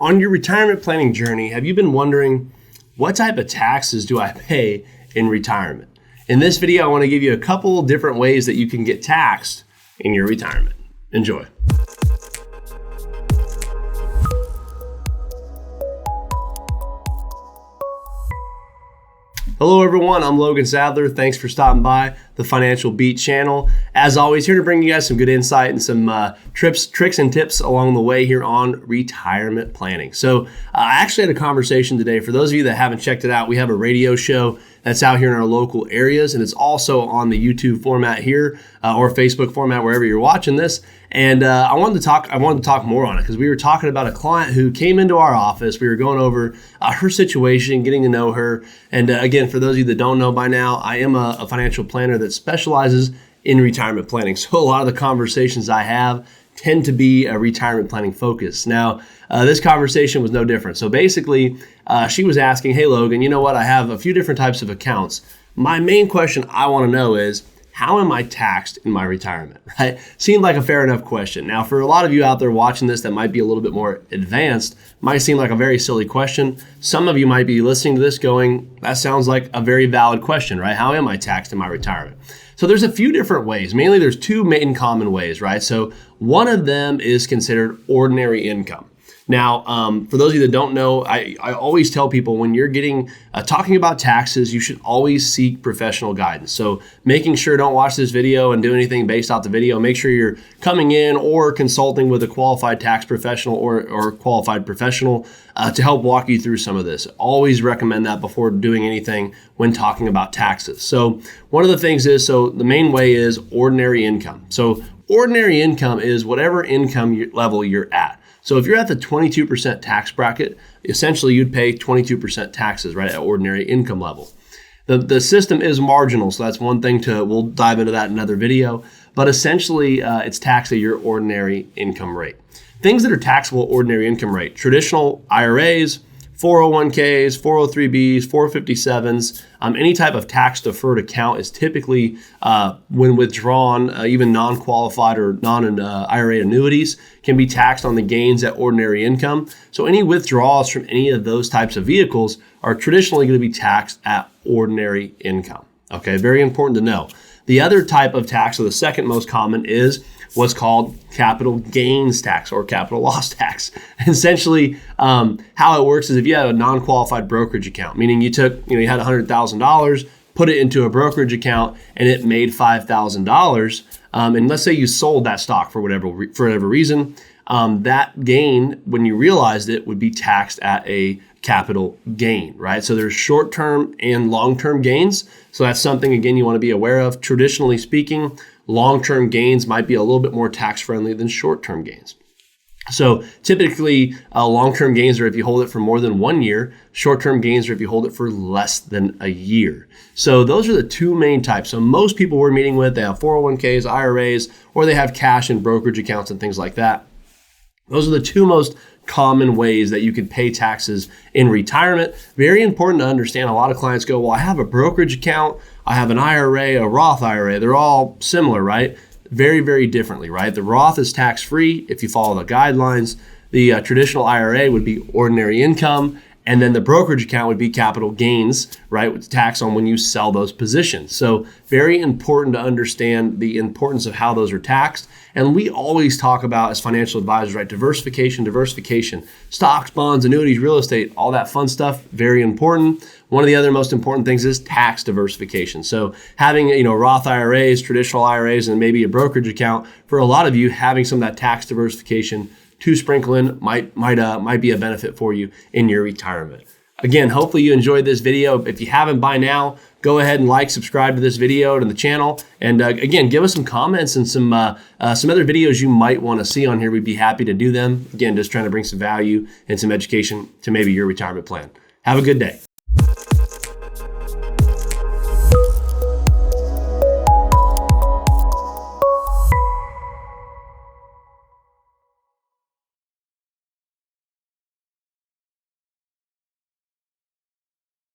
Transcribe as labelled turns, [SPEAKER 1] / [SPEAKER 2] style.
[SPEAKER 1] On your retirement planning journey, have you been wondering what type of taxes do I pay in retirement? In this video, I want to give you a couple different ways that you can get taxed in your retirement. Enjoy. Hello everyone, I'm Logan Sadler. Thanks for stopping by the Financial Beat channel. As always, here to bring you guys some good insight and some tricks and tips along the way here on retirement planning. So I actually had a conversation today. For those of you that haven't checked it out, we have a radio show that's out here in our local areas, and it's also on the YouTube format here or Facebook format, wherever you're watching this. And I wanted to talk more on it because we were talking about a client who came into our office. We were going over her situation, getting to know her. And again, for those of you that don't know by now, I am a financial planner that specializes in retirement planning. So a lot of the conversations I have tend to be retirement planning focused. Now, this conversation was no different. So basically, she was asking, hey, Logan, you know what? I have a few different types of accounts. My main question I want to know is, how am I taxed in my retirement, right? Seemed like a fair enough question. Now, for a lot of you out there watching this that might be a little bit more advanced, might seem like a very silly question. Some of you might be listening to this going, that sounds like a very valid question, right? How am I taxed in my retirement? So there's a few different ways. Mainly there's two main common ways, right? So one of them is considered ordinary income. Now, for those of you that don't know, I always tell people when you're talking about taxes, you should always seek professional guidance. So making sure don't watch this video and do anything based off the video. Make sure you're coming in or consulting with a qualified tax professional or qualified professional to help walk you through some of this. Always recommend that before doing anything when talking about taxes. So one of the things is, so the main way is ordinary income. So ordinary income is whatever income level you're at. So if you're at the 22% tax bracket, essentially you'd pay 22% taxes, right, at ordinary income level. The system is marginal, so that's one thing we'll dive into that in another video, but essentially it's taxed at your ordinary income rate. Things that are taxable ordinary income rate: traditional IRAs, 401ks, 403bs, 457s, any type of tax-deferred account is typically, when withdrawn, even non-qualified or non-IRA annuities can be taxed on the gains at ordinary income. So any withdrawals from any of those types of vehicles are traditionally going to be taxed at ordinary income. Okay, very important to know. The other type of tax, or the second most common, is what's called capital gains tax or capital loss tax. Essentially, how it works is if you had a non-qualified brokerage account, meaning you had $100,000, put it into a brokerage account, and it made $5,000, and let's say you sold that stock for whatever reason, that gain, when you realized it, would be taxed at a capital gain, right? So there's short-term and long-term gains. So that's something, again, you want to be aware of. Traditionally speaking, long-term gains might be a little bit more tax-friendly than short-term gains. So typically, long-term gains are if you hold it for more than 1 year. Short-term gains are if you hold it for less than a year. So those are the two main types. So most people we're meeting with, they have 401ks, IRAs, or they have cash in brokerage accounts and things like that. Those are the two most common ways that you can pay taxes in retirement. Very important to understand. A lot of clients go, well, I have a brokerage account, I have an IRA, a Roth IRA. They're all similar, right? Very, very differently, right? The Roth is tax-free if you follow the guidelines. The traditional IRA would be ordinary income. And then the brokerage account would be capital gains, right, with tax on when you sell those positions. So very important to understand the importance of how those are taxed. And we always talk about, as financial advisors, right, diversification, stocks, bonds, annuities, real estate, all that fun stuff, very important. One of the other most important things is tax diversification. So having, Roth IRAs, traditional IRAs, and maybe a brokerage account, for a lot of you, having some of that tax diversification to sprinkle in might be a benefit for you in your retirement. Again, hopefully you enjoyed this video. If you haven't by now, go ahead and subscribe to this video to the channel. And again, give us some comments and some other videos you might want to see on here. We'd be happy to do them. Again, just trying to bring some value and some education to maybe your retirement plan. Have a good day.